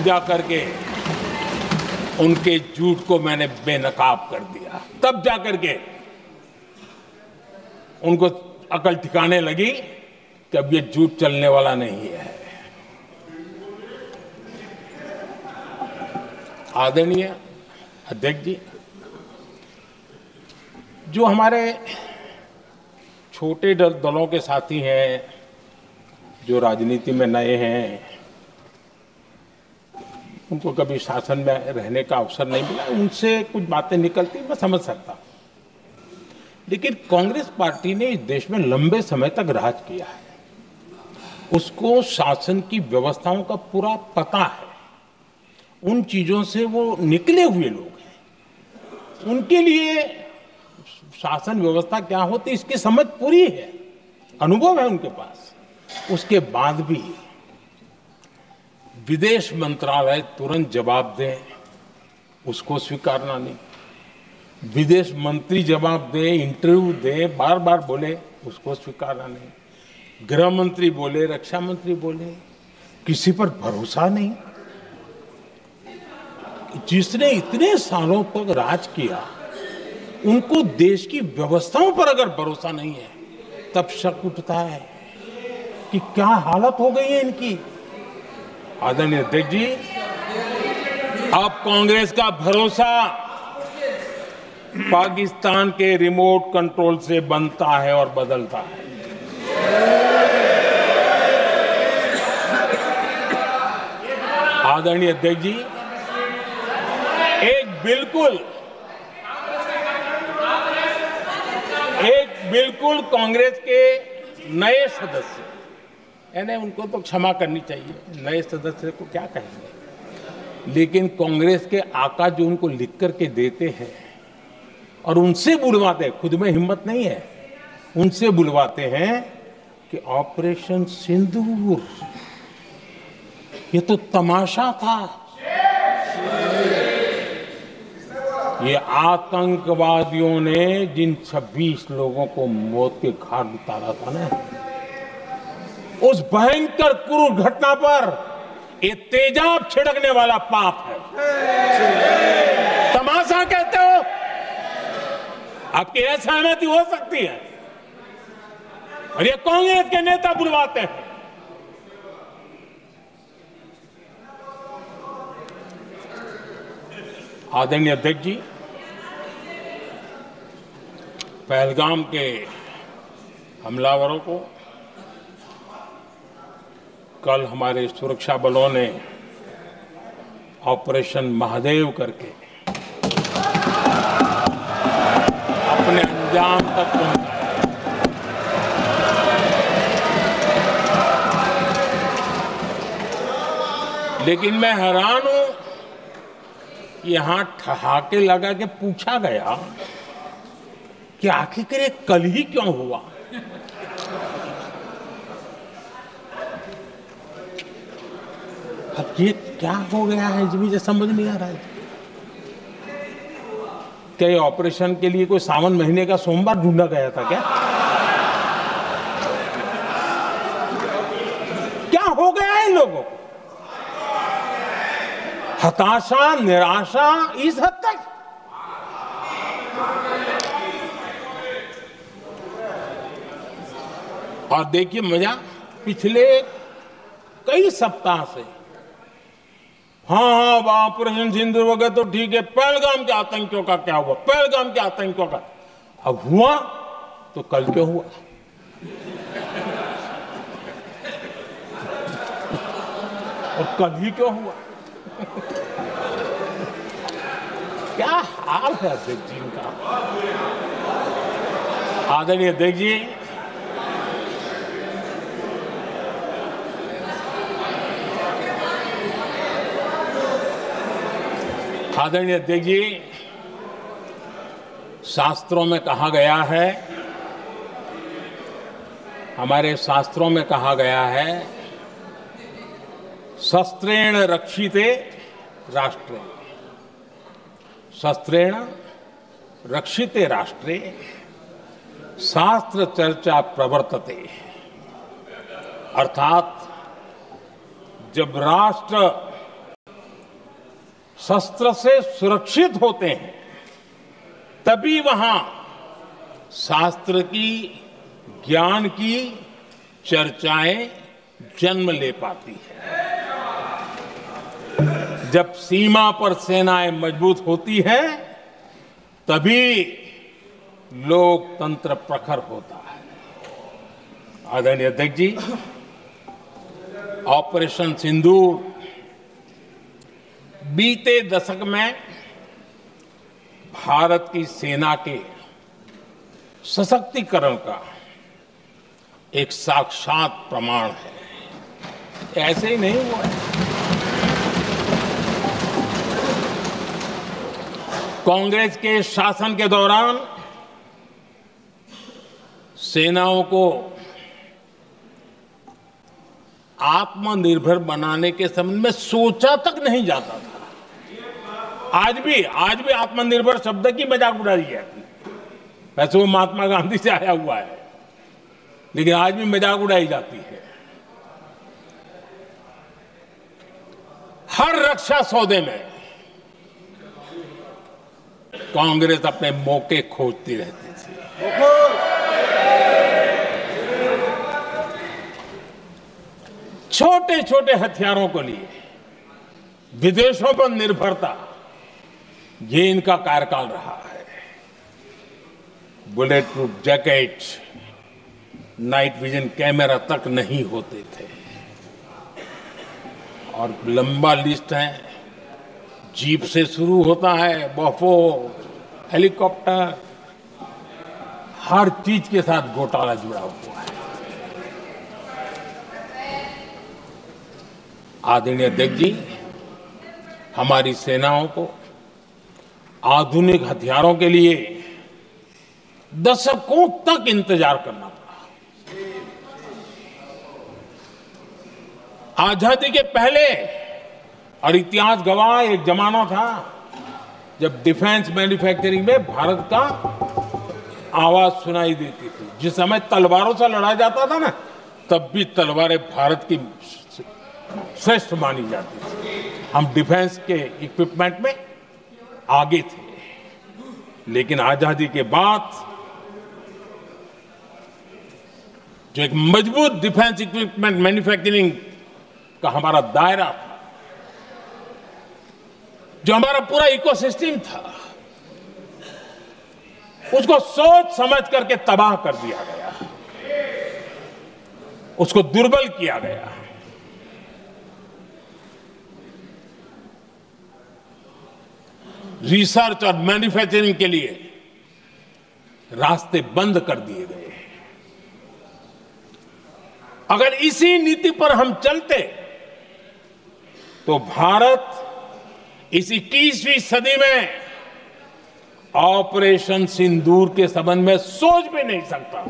जा करके उनके झूठ को मैंने बेनकाब कर दिया। तब जा करके उनको अकल ठिकाने लगी कि अब ये झूठ चलने वाला नहीं है। आदरणीय अध्यक्ष जी, जो हमारे छोटे दलों के साथी हैं, जो राजनीति में नए हैं, उनको कभी शासन में रहने का अवसर नहीं मिला, उनसे कुछ बातें निकलती मैं समझ सकता हूं। लेकिन कांग्रेस पार्टी ने इस देश में लंबे समय तक राज किया है, उसको शासन की व्यवस्थाओं का पूरा पता है, उन चीजों से वो निकले हुए लोग हैं, उनके लिए शासन व्यवस्था क्या होती है इसकी समझ पूरी है, अनुभव है उनके पास। उसके बाद भी विदेश मंत्रालय तुरंत जवाब दे, उसको स्वीकारना नहीं। विदेश मंत्री जवाब दे, इंटरव्यू दे, बार बार बोले, उसको स्वीकारना नहीं। गृह मंत्री बोले, रक्षा मंत्री बोले, किसी पर भरोसा नहीं। जिसने इतने सालों तक राज किया, उनको देश की व्यवस्थाओं पर अगर भरोसा नहीं है, तब शक उठता है कि क्या हालत हो गई है इनकी। आदरणीय अध्यक्ष जी, अब कांग्रेस का भरोसा पाकिस्तान के रिमोट कंट्रोल से बनता है और बदलता है। आदरणीय अध्यक्ष जी, एक बिल्कुल कांग्रेस के नए सदस्य, यानी उनको तो क्षमा करनी चाहिए, नए सदस्य को क्या कहेंगे, लेकिन कांग्रेस के आका जो उनको लिख करके देते हैं और उनसे बुलवाते हैं, खुद में हिम्मत नहीं है, उनसे बुलवाते हैं कि ऑपरेशन सिंदूर ये तो तमाशा था, ये आतंकवादियों ने जिन 26 लोगों को मौत के घाट उतारा था ना, उस भयंकर क्रूर घटना पर ये तेजाब छिड़कने वाला पाप है। तमाशा कहते हो? आपकी असहमति हो सकती है, और ये कांग्रेस के नेता बुलवाते हैं। आदरणीय अध्यक्ष जी, पहलगाम के हमलावरों को कल हमारे सुरक्षा बलों ने ऑपरेशन महादेव करके अपने अंजाम तक पहुंचाया। लेकिन मैं हैरान हूं, यहां ठहाके लगा के पूछा गया कि आखिर ये कल ही क्यों हुआ। अब ये क्या हो गया है, मुझे समझ नहीं आ रहा है। क्या ये ऑपरेशन के लिए कोई सावन महीने का सोमवार ढूंढा गया था क्या? क्या हो गया है इन लोगों को? हताशा, निराशा इस हद तक। और देखिए मजा, पिछले कई सप्ताह से हाँ ऑपरेशन सिंदूर हो गया तो ठीक है, पहलगाम के आतंकियों का क्या हुआ, पहलगाम के आतंकियों का। अब हुआ तो कल क्यों हुआ? और कल ही क्यों हुआ? क्या हाल है अध्यक्ष जी का। आदरणीय अध्यक्ष जी, आदरणीय अध्यक्ष जी, शास्त्रों में कहा गया है, हमारे शास्त्रों में कहा गया है, शस्त्रेण रक्षिते राष्ट्रे, शस्त्रेण रक्षिते राष्ट्रे शास्त्र चर्चा प्रवर्तते। अर्थात जब राष्ट्र शस्त्र से सुरक्षित होते हैं, तभी वहां शास्त्र की, ज्ञान की चर्चाएं जन्म ले पाती है। जब सीमा पर सेनाएं मजबूत होती है, तभी लोकतंत्र प्रखर होता है। आदरणीय अध्यक्ष जी, ऑपरेशन सिंदूर बीते दशक में भारत की सेना के सशक्तिकरण का एक साक्षात प्रमाण है। ऐसे ही नहीं हुआ है। कांग्रेस के शासन के दौरान सेनाओं को आत्मनिर्भर बनाने के संबंध में सोचा तक नहीं जाता था। आज भी आत्मनिर्भर शब्द की मजाक उड़ाई जाती है। वैसे वो महात्मा गांधी से आया हुआ है, लेकिन आज भी मजाक उड़ाई जाती है। हर रक्षा सौदे में कांग्रेस अपने मौके खोजती रहती थी। छोटे छोटे हथियारों को लिए विदेशों पर निर्भरता, ये इनका कार्यकाल रहा है। Bullet proof jacket, night vision camera तक नहीं होते थे, और लंबा लिस्ट है। जीप से शुरू होता है, बफोर, हेलीकॉप्टर, हर चीज के साथ घोटाला जुड़ा हुआ है। आदरणीय अध्यक्ष जी, हमारी सेनाओं को आधुनिक हथियारों के लिए दशकों तक इंतजार करना पड़ा। आजादी के पहले, और इतिहास गवाह, एक जमाना था जब डिफेंस मैन्युफैक्चरिंग में भारत का आवाज सुनाई देती थी। जिस समय तलवारों से लड़ा जाता था ना, तब भी तलवारें भारत की श्रेष्ठ मानी जाती थी। हम डिफेंस के इक्विपमेंट में आगे थे। लेकिन आजादी के बाद जो एक मजबूत डिफेंस इक्विपमेंट मैन्युफैक्चरिंग का हमारा दायरा था, जो हमारा पूरा इकोसिस्टम था, उसको सोच समझ करके तबाह कर दिया गया, उसको दुर्बल किया गया। रिसर्च और मैन्युफैक्चरिंग के लिए रास्ते बंद कर दिए गए। अगर इसी नीति पर हम चलते तो भारत इस 21वीं सदी में ऑपरेशन सिंदूर के संबंध में सोच भी नहीं सकता।